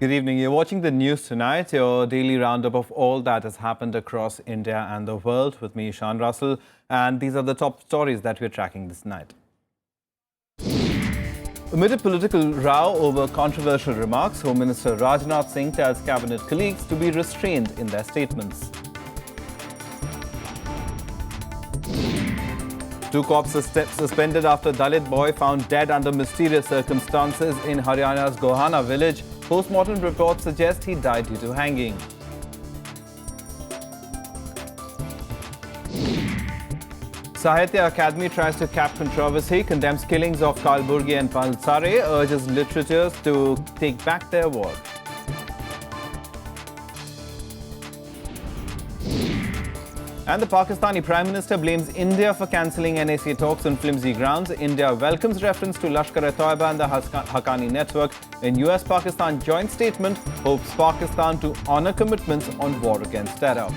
Good evening. You're watching the news tonight, your daily roundup of all that has happened across India and the world with me, Sean Russell. And these are the top stories that we're tracking this night. Amid a political row over controversial remarks, Home Minister Rajnath Singh tells cabinet colleagues to be restrained in their statements. Two cops suspended after Dalit boy found dead under mysterious circumstances in Haryana's Gohana village. Post-mortem reports suggest he died due to hanging. Sahitya Academy tries to cap controversy, condemns killings of Kalburgi and Palsare, urges literatures to take back their award. And the Pakistani Prime Minister blames India for cancelling NAC talks on flimsy grounds. India welcomes reference to Lashkar-e-Toiba and the Haqqani network. In US-Pakistan joint statement, hopes Pakistan to honour commitments on war against terror.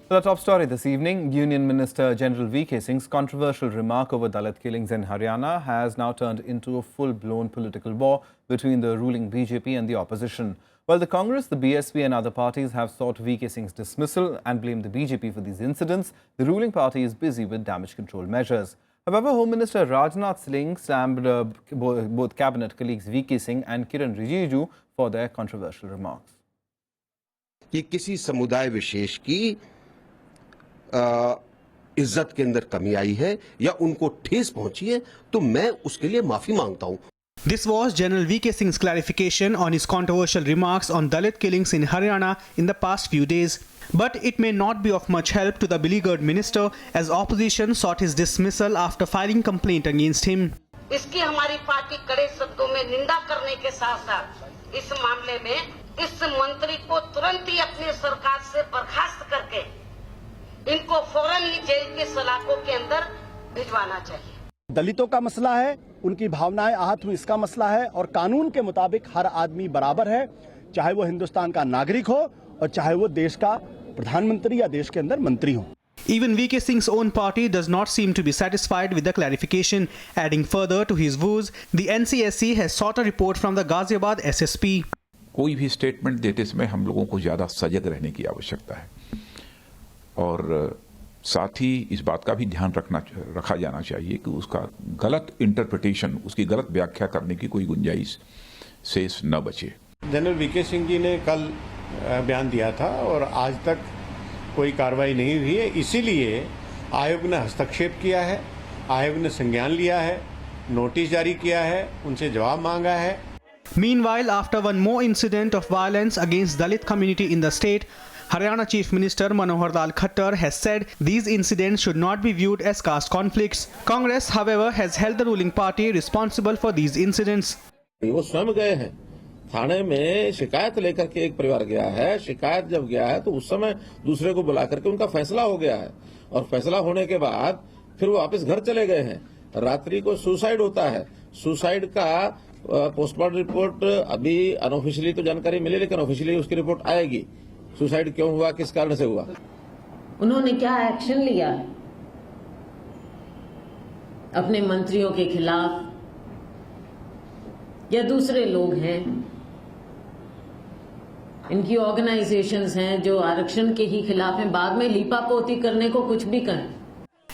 The top story this evening, Union Minister General V.K. Singh's controversial remark over Dalit killings in Haryana has now turned into a full-blown political war between the ruling BJP and the opposition. While the Congress, the BSP and other parties have sought V.K. Singh's dismissal and blamed the BJP for these incidents, the ruling party is busy with damage control measures. However, Home Minister Rajnath Singh slammed both cabinet colleagues V.K. Singh and Kiran Rijiju for their controversial remarks. कि किसी समुदाय विशेष की इज्जत के अंदर कमी आई है या उनको ठेस पहुंची है तो मैं उसके लिए माफी मांगता हूं. This was General V.K. Singh's clarification on his controversial remarks on Dalit killings in Haryana in the past few days. But it may not be of much help to the beleaguered minister as opposition sought his dismissal after filing complaint against him. इसकी हमारी party कड़े शब्दों में निंदा करने के साथ-साथ इस मामले में इस मंत्री को तुरंत ही अपनी सरकार से बर्खास्त करके इनको फौरन ही जेल के सलाखों के अंदर भिजवाना चाहिए. दलितों का मसला है, उनकी भावनाएं आहत हुई इसका मसला है और कानून के मुताबिक हर आदमी बराबर है, चाहे वो हिंदुस्तान का नागरिक हो और चाहे वो देश का प्रधानमंत्री या देश के अंदर मंत्री हो. Even V.K. Singh's own party does not seem to be satisfied with the clarification. Adding further to his woes, the NCSC has sought a report from the Ghaziabad SSP. कोई भी स्टेटमेंट देते समय हम लोगों को ज्यादा सजग रहने की आवश्यकता है और साथ ही इस बात का भी ध्यान रखा जाना चाहिए कि उसका गलत इंटरप्रिटेशन, उसकी गलत व्याख्या करने की कोई गुंजाइश शेष न बचे. जनरल वीके सिंह जी ने कल बयान दिया था और आज तक कोई कार्रवाई नहीं हुई है, इसीलिए आयोग ने हस्तक्षेप किया है, आयोग ने संज्ञान लिया है, नोटिस जारी किया है, उनसे जवाब मांगा है. Meanwhile, after one more incident of violence against Dalit community in the state, Haryana Chief Minister Manohar Lal Khattar has said these incidents should not be viewed as caste conflicts. Congress, however, has held the ruling party responsible for these incidents. वो स्वयं गए हैं थाने में, शिकायत लेकर के एक परिवार गया है. शिकायत जब गया है तो उस समय दूसरे को बुला करके उनका फैसला हो गया है और फैसला होने के बाद फिर वो वापस घर चले गए हैं. रात्रि को सुसाइड होता है. सुसाइड का पोस्टमार्टम रिपोर्ट अभी अनऑफिशियली तो जानकारी मिली, लेकिन ऑफिशियली उसकी रिपोर्ट आएगी. सुसाइड क्यों हुआ, किस कारण से हुआ, उन्होंने क्या एक्शन लिया अपने मंत्रियों के खिलाफ या दूसरे लोग हैं, इनकी ऑर्गेनाइजेशंस हैं जो आरक्षण के ही खिलाफ हैं, बाद में लीपापोती करने को कुछ भी करें.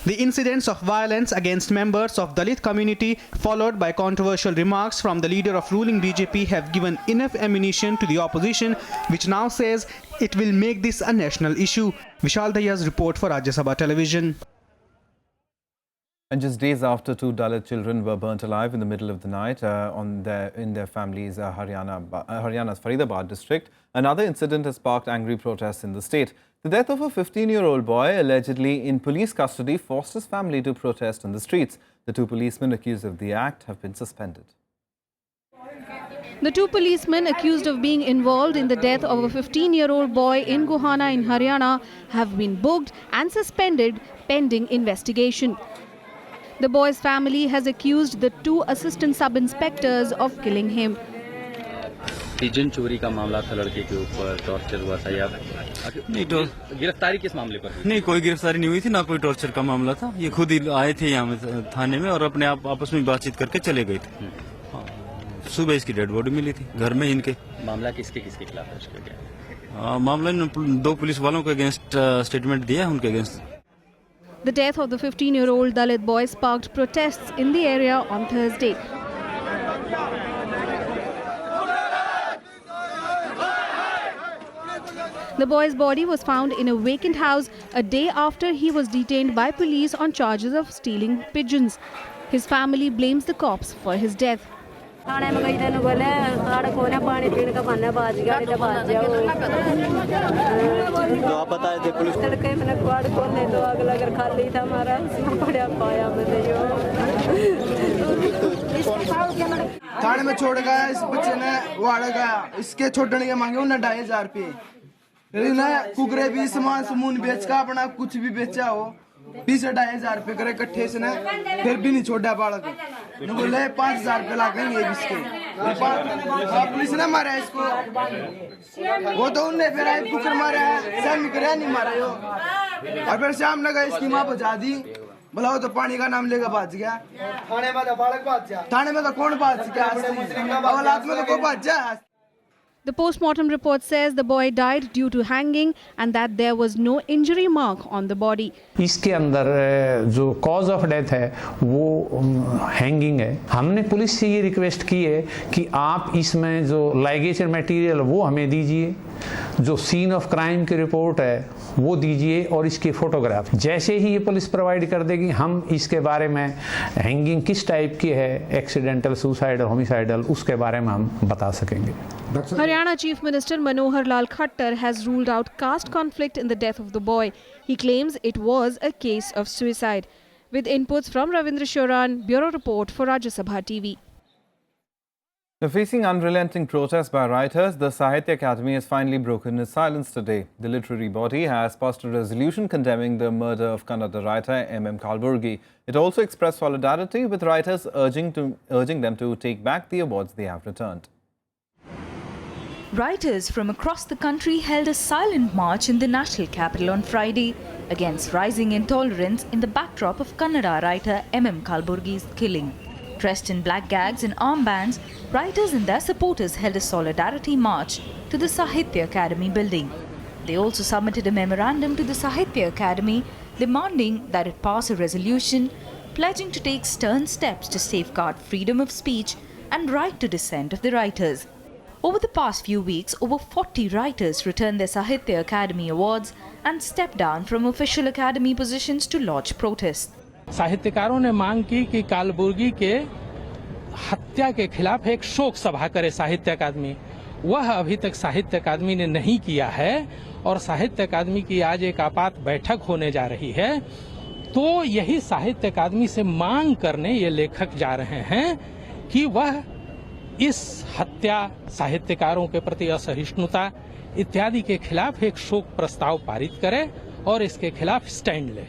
The incidents of violence against members of Dalit community followed by controversial remarks from the leader of ruling BJP have given enough ammunition to the opposition, which now says it will make this a national issue. Vishal Dahiya's report for Rajya Sabha Television. And just days after two Dalit children were burnt alive in the middle of the night in their families' Haryana's Faridabad district, another incident has sparked angry protests in the state. The death of a 15-year-old boy, allegedly in police custody, forced his family to protest on the streets. The two policemen accused of the act have been suspended. The two policemen accused of being involved in the death of a 15-year-old boy in Gohana in Haryana have been booked and suspended pending investigation. The boy's family has accused the two assistant sub-inspectors of killing him. Pigeon चोरी का मामला था, लड़के के ऊपर torture हुआ था या नहीं तो गिरफ्तारी किस मामले पर हुई? नहीं, कोई गिरफ्तारी नहीं हुई थी, ना कोई टॉर्चर का मामला था। ये खुद ही आए थे यहाँ में थाने में और अपने आप आपस में बातचीत करके चले गए थे। हाँ, सुबह इसकी डेड बॉडी मिली थी घर में इनके। मामला किसके खिलाफ दर्ज किया गया? मामला दो पुलिस वालों के अगेंस्ट स्टेटमेंट दिया है, उनके against. The death of the 15-year-old Dalit boy sparked protests in the area on Thursday. The boy's body was found in a vacant house a day after he was detained by police on charges of stealing pigeons. His family blames the cops for his death. थाने में गई थी बोले साढ़े कोने पानी पीने का बहाना बाज गया तो बाज जाओ तो आप बताए थे पुलिस तड़के मैंने क्वाड खोलने तो आग लगा खाली था हमारा पड़ा पाया मैंने जो थाने में छोड़ गया इस बच्चे ने वाड़ा गया इसके छोड़ने के मांगे उन्हें 2500 रुपये फिर उन्हें कुकरे भी सामान समून बेच का अपना कुछ भी बेचा हो 20-2500 रुपये करे इकट्ठे से ने फिर भी नहीं छोड़ा बालक ने बोले 5000 रुपये लागेंगे इसके पुलिस ने मारा इसको वो तो उनने फिर आए कुकर मारा है सैम करे नहीं मारा यो और फिर शाम लगा इसकी माँ बचा दी बोला वो तो पानी का नाम लेकर भाज गया थाने में तो बालक भाज गया थाने में तो कौन भाज गया औलाद में तो कोई भाज गया। The post-mortem report says the boy died due to hanging and that there was no injury mark on the body. इसके अंदर जो कॉज ऑफ डेथ है वो हैंगिंग है। हमने पुलिस से ये रिक्वेस्ट की है कि आप इसमें जो लाइगेचर मटेरियल वो हमें दीजिए, जो सीन ऑफ क्राइम की रिपोर्ट है वो दीजिए और इसके फोटोग्राफ। जैसे ही ये पुलिस प्रोवाइड कर देगी हम इसके बारे में हैंगिंग किस टाइप की है, एक्सीडेंटल, सुसाइडल, होमिसाइडल, उसके बारे में हम बता सकेंगे। Haryana Chief Minister Manohar Lal Khattar has ruled out caste conflict in the death of the boy. He claims it was a case of suicide. With inputs from Ravindra Shoran, Bureau Report for Rajya Sabha TV. Now, facing unrelenting protests by writers, the Sahitya Academy has finally broken its silence today. The literary body has passed a resolution condemning the murder of Kannada writer M.M. Kalburgi. It also expressed solidarity with writers, urging them to take back the awards they have returned. Writers from across the country held a silent march in the national capital on Friday against rising intolerance in the backdrop of Kannada writer M.M. Kalburgi's killing. Dressed in black gags and armbands, writers and their supporters held a solidarity march to the Sahitya Academy building. They also submitted a memorandum to the Sahitya Academy demanding that it pass a resolution pledging to take stern steps to safeguard freedom of speech and right to dissent of the writers. Over the past few weeks, over 40 writers returned their Sahitya Academy awards and stepped down from official academy positions to lodge protests. साहित्यकारों ने मांग की कि कालबुर्गी के हत्या के खिलाफ एक शोक सभा करे साहित्य अकादमी। वह अभी तक साहित्य अकादमी ने नहीं किया है और साहित्य अकादमी की आज एक आपात बैठक होने जा रही है। तो यही साहित्य अकादमी से मांग करने ये लेखक जा रहे हैं कि वह इस हत्या, साहित्यकारों के प्रति असहिष्णुता इत्यादि के खिलाफ एक शोक प्रस्ताव पारित करे और इसके खिलाफ स्टैंड ले।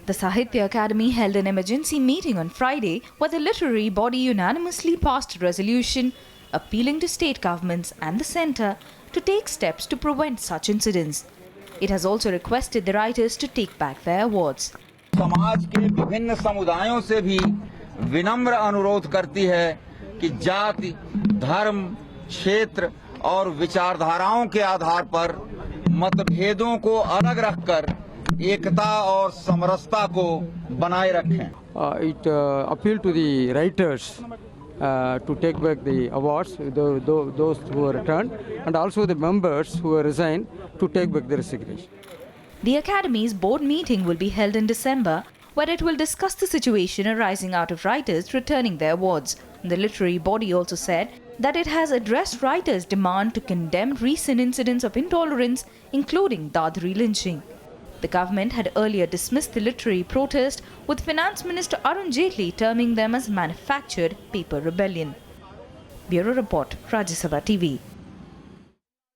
The Sahitya Academy held an emergency meeting on Friday where the literary body unanimously passed a resolution appealing to state governments and the centre to take steps to prevent such incidents. It has also requested the writers to take back their awards. समाज के विभिन्न समुदायों से भी विनम्र अनुरोध करती है कि जाति, धर्म, क्षेत्र और विचारधाराओं के आधार पर मतभेदों को अलग रखकर एकता और समरसता को बनाए रखें। It appealed to the writers to take back the awards, those who were returned, and also the members who were resigned to take back their resignation. The Academy's board meeting will be held in December, where it will discuss the situation arising out of writers returning their awards. The literary body also said that it has addressed writers' demand to condemn recent incidents of intolerance, including Dadri lynching. The government had earlier dismissed the literary protest, with Finance Minister Arun Jaitley terming them as manufactured paper rebellion. Bureau Report, Rajya Sabha TV.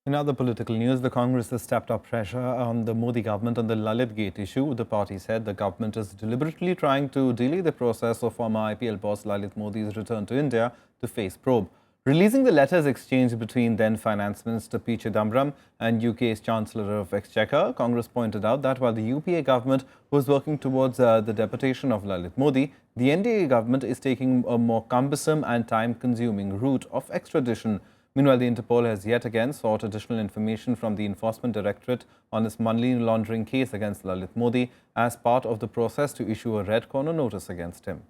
In other political news, the Congress has stepped up pressure on the Modi government on the Lalit Gate issue. The party said the government is deliberately trying to delay the process of former IPL boss Lalit Modi's return to India to face probe. Releasing the letters exchanged between then Finance Minister P. Chidambaram and UK's Chancellor of Exchequer, Congress pointed out that while the UPA government was working towards the deportation of Lalit Modi, the NDA government is taking a more cumbersome and time-consuming route of extradition. Meanwhile, the Interpol has yet again sought additional information from the Enforcement Directorate on its money laundering case against Lalit Modi as part of the process to issue a red corner notice against him.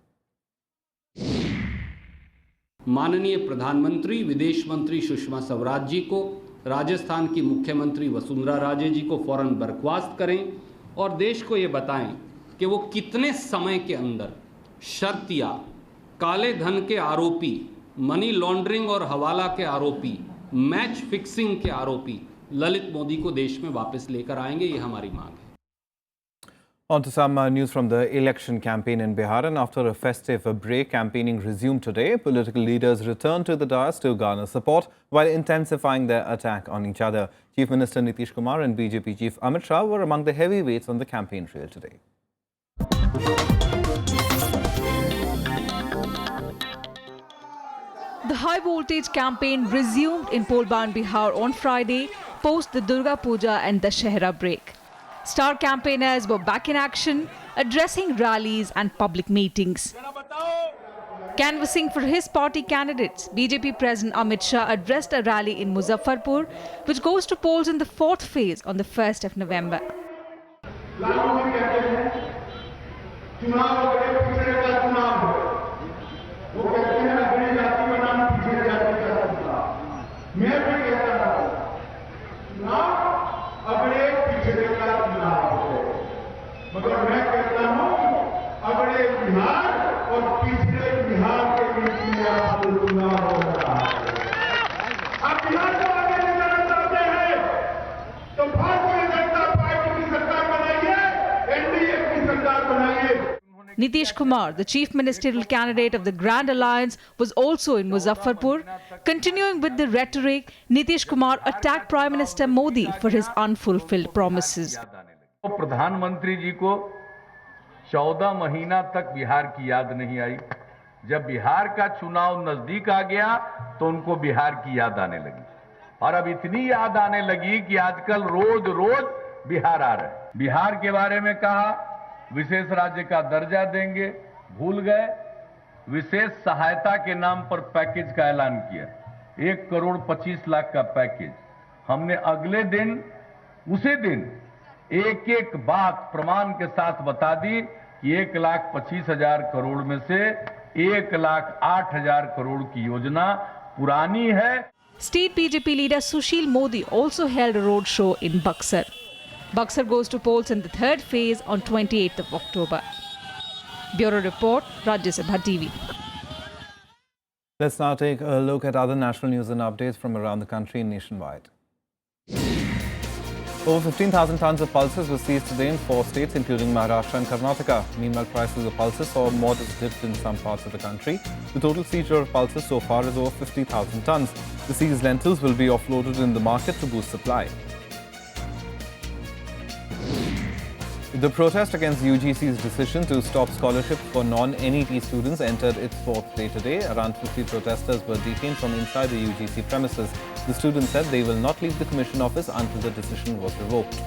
माननीय प्रधानमंत्री विदेश मंत्री सुषमा स्वराज जी को, राजस्थान की मुख्यमंत्री वसुंधरा राजे जी को फौरन बर्खास्त करें और देश को ये बताएं कि वो कितने समय के अंदर शर्तिया काले धन के आरोपी, मनी लॉन्ड्रिंग और हवाला के आरोपी, मैच फिक्सिंग के आरोपी ललित मोदी को देश में वापस लेकर आएंगे, ये हमारी मांग है। On to some news from the election campaign in Bihar, and after a festive break, campaigning resumed today. Political leaders returned to the dais to garner support while intensifying their attack on each other. Chief Minister Nitish Kumar and BJP Chief Amit Shah were among the heavyweights on the campaign trail today. The high-voltage campaign resumed in Polban, Bihar on Friday, post the Durga Puja and Dashehra break. Star campaigners were back in action, addressing rallies and public meetings. Canvassing for his party candidates, BJP President Amit Shah addressed a rally in Muzaffarpur, which goes to polls in the fourth phase on the 1st of November. Nitish Kumar, the chief ministerial candidate of the Grand Alliance, was also in Muzaffarpur. Continuing with the rhetoric, Nitish Kumar attacked Prime Minister Modi for his unfulfilled promises. प्रधानमंत्री जी को 14 महीना तक बिहार की याद नहीं आई। जब बिहार का चुनाव नजदीक आ गया तो उनको बिहार की याद आने लगी, और अब इतनी याद आने लगी कि आजकल रोज रोज बिहार आ रहा है। बिहार के बारे में कहा विशेष राज्य का दर्जा देंगे, भूल गए विशेष सहायता के नाम पर पैकेज का ऐलान किया, 1 करोड़ 25 लाख का पैकेज। हमने अगले दिन उसी दिन एक एक बात प्रमाण के साथ बता दी कि 1,25,000 करोड़ में से 1,08,000 करोड़ की योजना पुरानी है। State BJP leader Sushil Modi also held a road show in Buxar. Buxar goes to polls in the third phase on 28th of October. Bureau Report, Rajya Sabha TV. Let's now take a look at other national news and updates from around the country and nationwide. Over 15,000 tons of pulses were seized today in 4 states, including Maharashtra and Karnataka. Meanwhile, prices of pulses saw a modest dip in some parts of the country. The total seizure of pulses so far is over 50,000 tons. The seized lentils will be offloaded in the market to boost supply. The protest against UGC's decision to stop scholarship for non-NET students entered its 4th day today. Around 50 protesters were detained from inside the UGC premises. The students said they will not leave the commission office until the decision was revoked.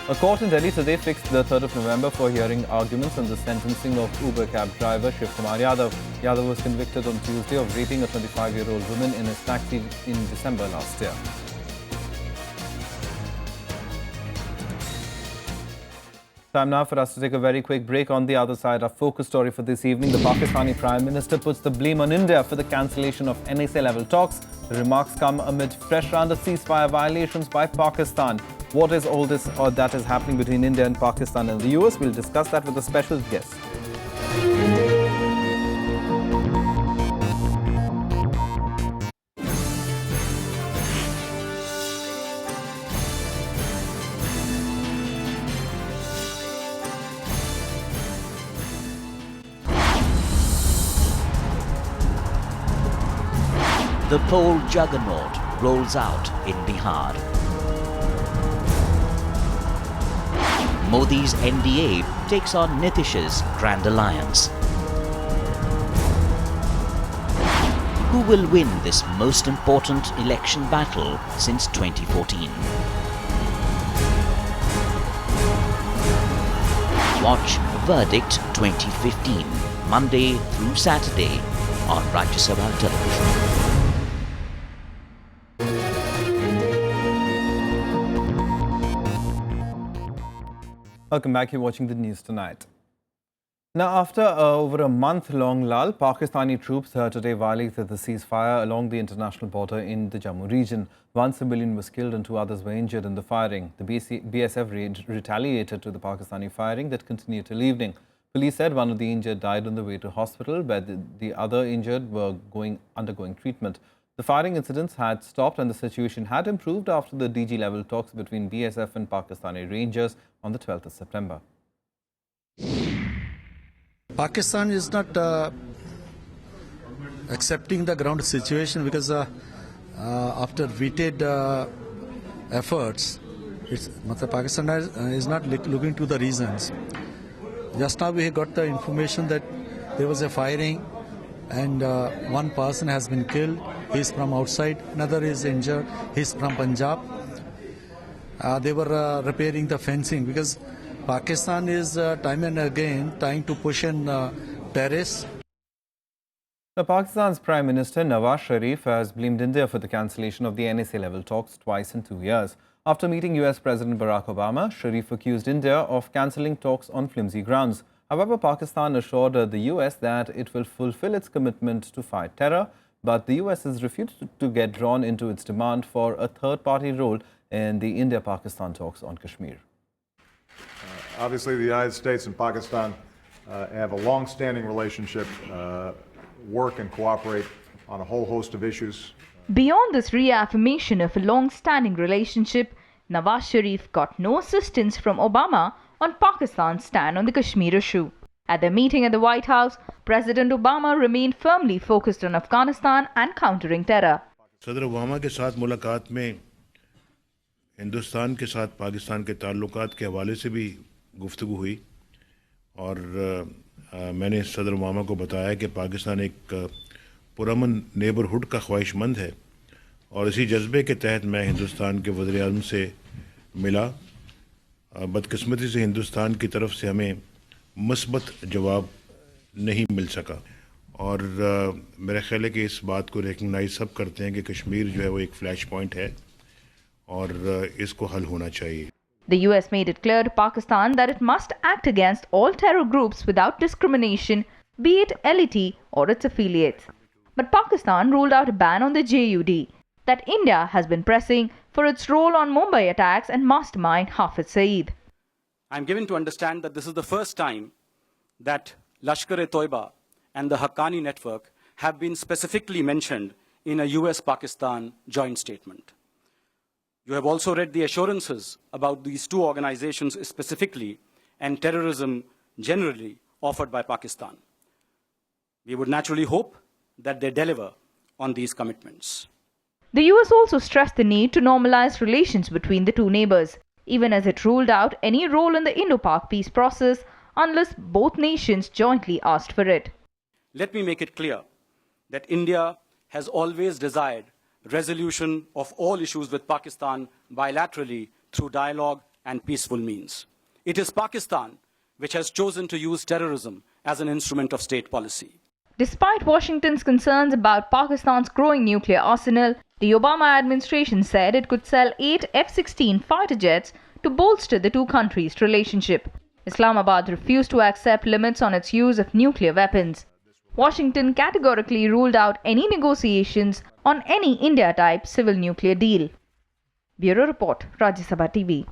A court in Delhi today fixed the 3rd of November for hearing arguments on the sentencing of Uber cab driver Shiv Kumar Yadav. Yadav was convicted on Tuesday of raping a 25-year-old woman in his taxi in December last year. Time now for us to take a very quick break. On the other side, our focus story for this evening, the Pakistani Prime Minister puts the blame on India for the cancellation of NSA-level talks. The remarks come amid fresh round of ceasefire violations by Pakistan. What is all this that is happening between India and Pakistan and the US? We'll discuss that with a special guest. The poll juggernaut rolls out in Bihar. Modi's NDA takes on Nitish's Grand Alliance. Who will win this most important election battle since 2014? Watch Verdict 2015, Monday through Saturday on Rajya Sabha Television. Welcome back. You're watching the news tonight. Now, after over a month-long lull, Pakistani troops today violated the ceasefire along the international border in the Jammu region. One civilian was killed and 2 others were injured in the firing. The BSF retaliated to the Pakistani firing that continued till evening. Police said one of the injured died on the way to hospital, where the other injured were undergoing treatment. The firing incidents had stopped and the situation had improved after the DG-level talks between BSF and Pakistani Rangers on the 12th of September. Pakistan is not accepting the ground situation because after repeated efforts, Pakistan is not looking to the reasons. Just now we got the information that there was a firing and one person has been killed. He's from outside, another is injured. He's from Punjab. They were repairing the fencing because Pakistan is time and again trying to push in terrorists. Now, Pakistan's Prime Minister Nawaz Sharif has blamed India for the cancellation of the NSA-level talks twice in 2 years. After meeting US President Barack Obama, Sharif accused India of cancelling talks on flimsy grounds. However, Pakistan assured the US that it will fulfill its commitment to fight terror, but the US has refused to get drawn into its demand for a third-party role in the India-Pakistan talks on Kashmir. Obviously, the United States and Pakistan have a long-standing relationship, work and cooperate on a whole host of issues. Beyond this reaffirmation of a long-standing relationship, Nawaz Sharif got no assistance from Obama on Pakistan's stand on the Kashmir issue. At their meeting at the White House, President Obama remained firmly focused on Afghanistan and countering terror. सदर Obama के साथ मुलाकात में हिंदुस्तान के साथ पाकिस्तान के ताल्लुकात के हवाले से भी गुफ्तगू हुई और मैंने सदर ओबामा को बताया कि पाकिस्तान एक पुरअमन नेबरहुड का ख्वाहिशमंद है और इसी जज्बे के तहत मैं हिंदुस्तान के वज़ीर-ए-आज़म से मिला। बदकिस्मती से हिंदुस्तान की तरफ से हमें मुस्बत जवाब नहीं मिल सका और मेरा ख्याल है कि इस बात को रिकग्नाइज सब करते हैं कि कश्मीर जो है वो एक फ्लैश पॉइंट है और इसको हल होना चाहिए। The US made it clear to Pakistan that it must act against all terror groups without discrimination, be it LET or its affiliates. But Pakistan ruled out a ban on the JUD that India has been pressing for its role on Mumbai attacks and mastermind Hafiz Saeed. I'm given to understand that this is the first time that Lashkar-e-Toiba and the Haqqani network have been specifically mentioned in a US-Pakistan joint statement. You have also read the assurances about these two organizations specifically and terrorism generally offered by Pakistan. We would naturally hope that they deliver on these commitments. The US also stressed the need to normalize relations between the two neighbors, even as it ruled out any role in the Indo-Pak peace process unless both nations jointly asked for it. Let me make it clear that India has always desired resolution of all issues with Pakistan bilaterally through dialogue and peaceful means. It is Pakistan which has chosen to use terrorism as an instrument of state policy. Despite Washington's concerns about Pakistan's growing nuclear arsenal, the Obama administration said it could sell 8 F-16 fighter jets to bolster the two countries' relationship. Islamabad refused to accept limits on its use of nuclear weapons. Washington categorically ruled out any negotiations on any India-type civil nuclear deal. Bureau Report, Rajya Sabha TV.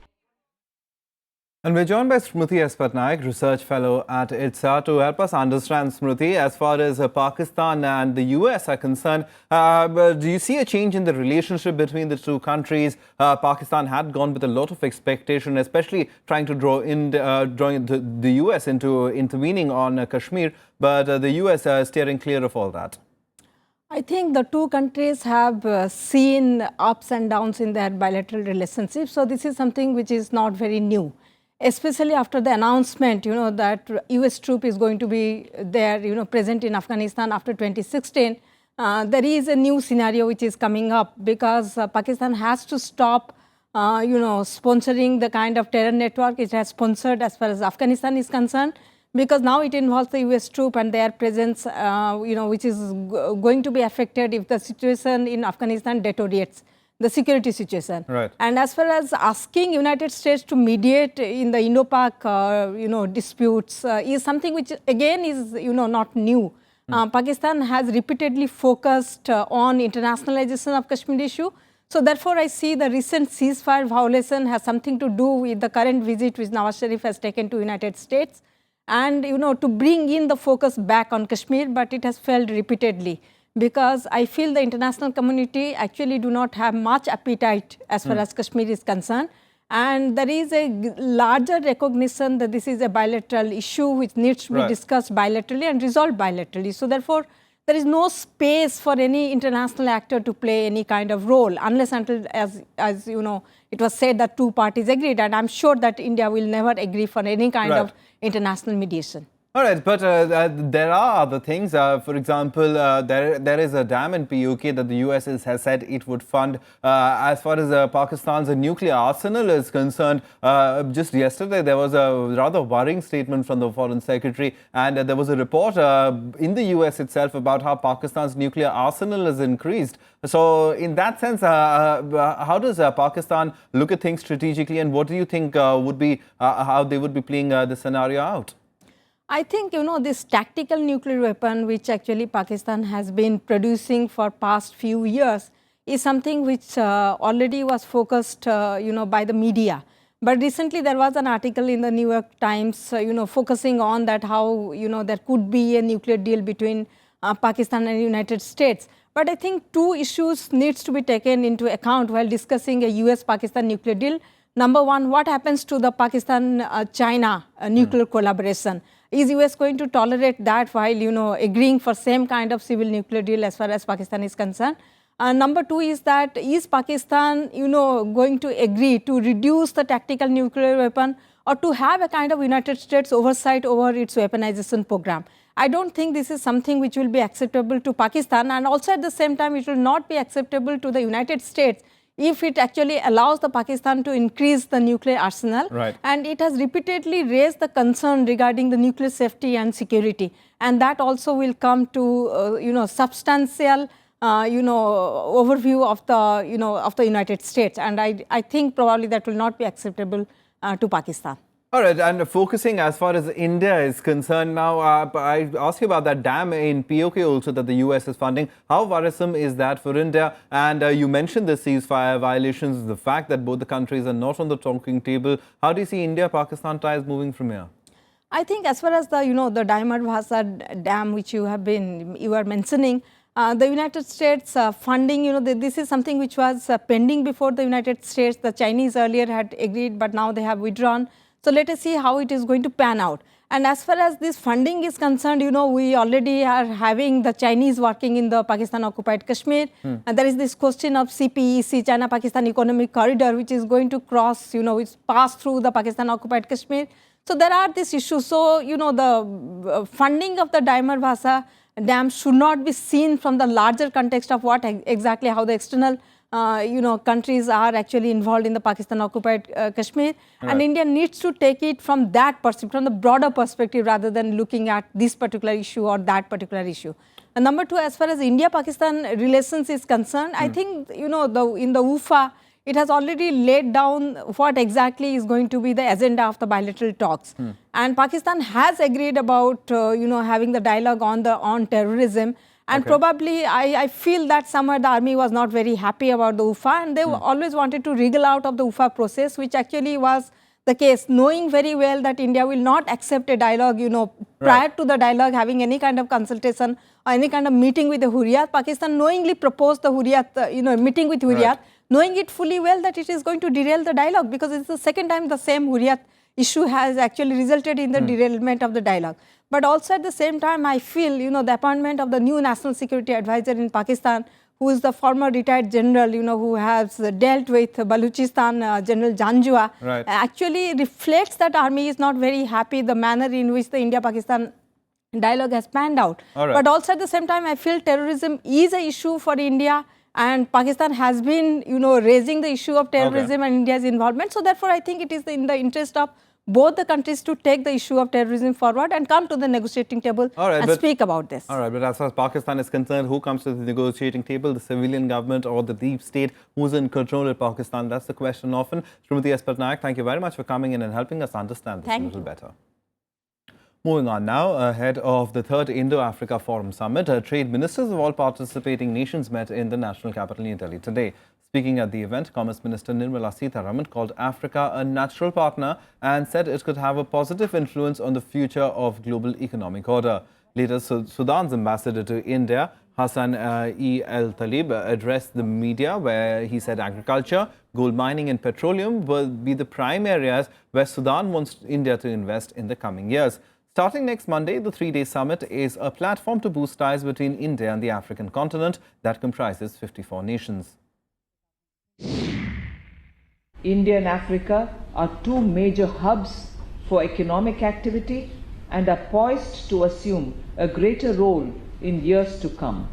And we're joined by Smriti S. Patnaik, research fellow at ITSA, to help us understand, Smriti, as far as Pakistan and the US are concerned. Do you see a change in the relationship between the two countries? Pakistan had gone with a lot of expectation, especially trying to drawing the US into intervening on Kashmir, but the US are steering clear of all that. I think the two countries have seen ups and downs in their bilateral relationship, so this is something which is not very new. Especially after the announcement, that US troop is going to be there, present in Afghanistan after 2016. there is a new scenario which is coming up, because Pakistan has to stop sponsoring the kind of terror network it has sponsored as far as Afghanistan is concerned, because now it involves the US troop and their presence, which is going to be affected if the situation in Afghanistan deteriorates, the security situation. Right. And as far as asking United States to mediate in the Indo-Pak, disputes is something which again is, not new. Pakistan has repeatedly focused on internationalization of Kashmir issue. So therefore, I see the recent ceasefire violation has something to do with the current visit which Nawaz Sharif has taken to United States, and to bring in the focus back on Kashmir, but it has failed repeatedly, because I feel the international community actually do not have much appetite as far as Kashmir is concerned, and there is a larger recognition that this is a bilateral issue which needs to be discussed bilaterally and resolved bilaterally. So therefore, there is no space for any international actor to play any kind of role, unless until, as it was said that two parties agreed, and I'm sure that India will never agree for any kind of international mediation. All right, but there are other things. For example, there is a dam in POK that the US has said it would fund. As far as Pakistan's nuclear arsenal is concerned, just yesterday there was a rather worrying statement from the Foreign Secretary, and there was a report in the US itself about how Pakistan's nuclear arsenal has increased. So in that sense, how does Pakistan look at things strategically, and what do you think would be how they would be playing this scenario out? I think, this tactical nuclear weapon which actually Pakistan has been producing for past few years is something which already was focused, by the media. But recently there was an article in the New York Times, focusing on that how, there could be a nuclear deal between Pakistan and United States. But I think two issues needs to be taken into account while discussing a US-Pakistan nuclear deal. Number one, what happens to the Pakistan-China nuclear collaboration? Is US going to tolerate that while, agreeing for same kind of civil nuclear deal as far as Pakistan is concerned? Number two is that, is Pakistan, going to agree to reduce the tactical nuclear weapon, or to have a kind of United States oversight over its weaponization program? I don't think this is something which will be acceptable to Pakistan, and also at the same time it will not be acceptable to the United States if it actually allows the Pakistan to increase the nuclear arsenal. Right. And it has repeatedly raised the concern regarding the nuclear safety and security. And that also will come to, substantial, overview of the, of the United States. And I think probably that will not be acceptable to Pakistan. All right, and focusing as far as India is concerned now, I ask you about that dam in POK also that the US is funding. How worrisome is that for India? And you mentioned the ceasefire violations, the fact that both the countries are not on the talking table. How do you see India-Pakistan ties moving from here? I think as far as the, the Diamond Bhasa dam which you are mentioning, the United States funding, this is something which was pending before the United States. The Chinese earlier had agreed, but now they have withdrawn. So let us see how it is going to pan out. And as far as this funding is concerned, we already are having the Chinese working in the Pakistan-occupied Kashmir. And there is this question of CPEC, China-Pakistan Economic Corridor, which is going to cross, which pass through the Pakistan-occupied Kashmir. So there are these issues. So, the funding of the Diamond Bhasa dam should not be seen from the larger context of what exactly how the external countries are actually involved in the Pakistan-occupied Kashmir. Right. And India needs to take it from that perspective, from the broader perspective, rather than looking at this particular issue or that particular issue. And number two, as far as India-Pakistan relations is concerned, I think, in the UFA, it has already laid down what exactly is going to be the agenda of the bilateral talks. And Pakistan has agreed about, having the dialogue on terrorism. And probably, I feel that somewhere the army was not very happy about the UFA, and they always wanted to wriggle out of the UFA process, which actually was the case, knowing very well that India will not accept a dialogue, prior to the dialogue having any kind of consultation or any kind of meeting with the Hurriyat. Pakistan knowingly proposed the Hurriyat, meeting with Hurriyat, knowing it fully well that it is going to derail the dialogue, because it's the second time the same Hurriyat issue has actually resulted in the derailment of the dialogue. But also at the same time, I feel, the appointment of the new National Security Advisor in Pakistan, who is the former retired general, who has dealt with Baluchistan, General Janjua, actually reflects that army is not very happy the manner in which the India-Pakistan dialogue has panned out. All right. But also at the same time, I feel terrorism is an issue for India, and Pakistan has been, raising the issue of terrorism and India's involvement. So therefore, I think it is in the interest of both the countries to take the issue of terrorism forward and come to the negotiating table and speak about this. All right, but as far as Pakistan is concerned, who comes to the negotiating table, the civilian government or the deep state? Who's in control of Pakistan? That's the question often. Srimati S. Patnaik, thank you very much for coming in and helping us understand this a little better. Moving on now, ahead of the 3rd Indo-Africa Forum Summit, trade ministers of all participating nations met in the national capital New Delhi today. Speaking at the event, Commerce Minister Nirmala Sitharaman called Africa a natural partner and said it could have a positive influence on the future of global economic order. Later, Sudan's ambassador to India, Hassan E. El Talib, addressed the media where he said agriculture, gold mining and petroleum will be the prime areas where Sudan wants India to invest in the coming years. Starting next Monday, the 3-day summit is a platform to boost ties between India and the African continent that comprises 54 nations. India and Africa are two major hubs for economic activity and are poised to assume a greater role in years to come.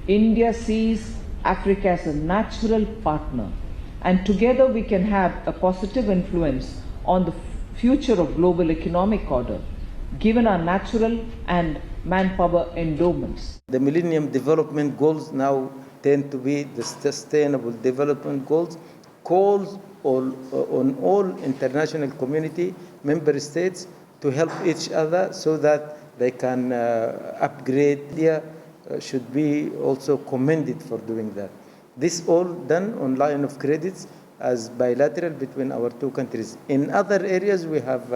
India sees Africa as a natural partner, and together we can have a positive influence on the future of global economic order, given our natural and manpower endowments. The Millennium Development Goals now tend to be the Sustainable Development Goals, calls on all international community member states to help each other so that they can upgrade. India should be also commended for doing that. This all done on line of credits as bilateral between our two countries. In other areas we have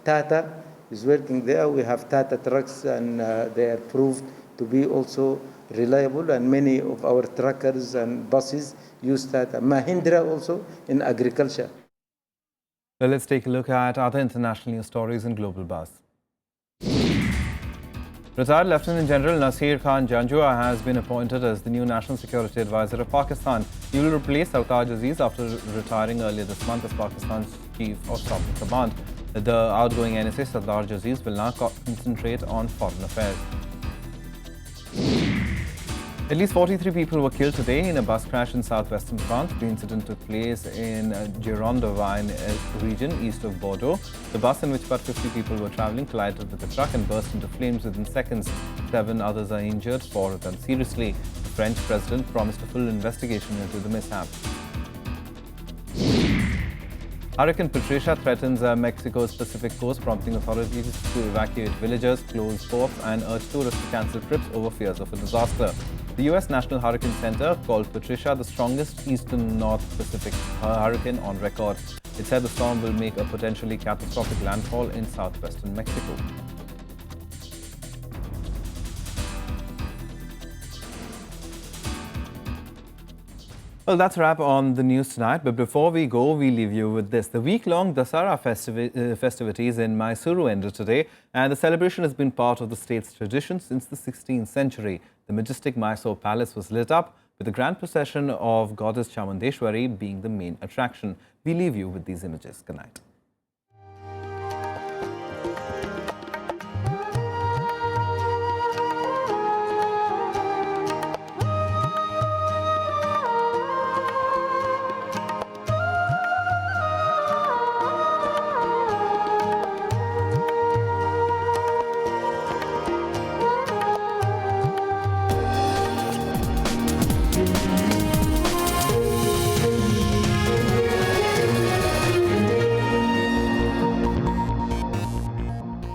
Tata is working there. We have Tata trucks and they are proved to be also reliable, and many of our truckers and buses use Tata. Mahindra also in agriculture. Well, let's take a look at other international news stories in Global Buzz. Retired Lieutenant General Nasir Khan Janjua has been appointed as the new National Security Advisor of Pakistan. He will replace Sartaj Aziz after retiring earlier this month as Pakistan's Chief of Staff Command. The outgoing NSA Sartaj Aziz will now concentrate on foreign affairs. At least 43 people were killed today in a bus crash in southwestern France. The incident took place in Gironde region east of Bordeaux. The bus, in which about 50 people were travelling, collided with the truck and burst into flames within seconds. 7 others are injured, 4 of them seriously. The French president promised a full investigation into the mishap. Hurricane Patricia threatens Mexico's Pacific coast, prompting authorities to evacuate villagers, close ports and urge tourists to cancel trips over fears of a disaster. The U.S. National Hurricane Center called Patricia the strongest eastern North Pacific hurricane on record. It said the storm will make a potentially catastrophic landfall in southwestern Mexico. Well, that's a wrap on the news tonight. But before we go, we leave you with this. The week-long Dasara festivities in Mysuru ended today, and the celebration has been part of the state's tradition since the 16th century. The majestic Mysore Palace was lit up, with the grand procession of Goddess Chamundeshwari being the main attraction. We leave you with these images. Good night.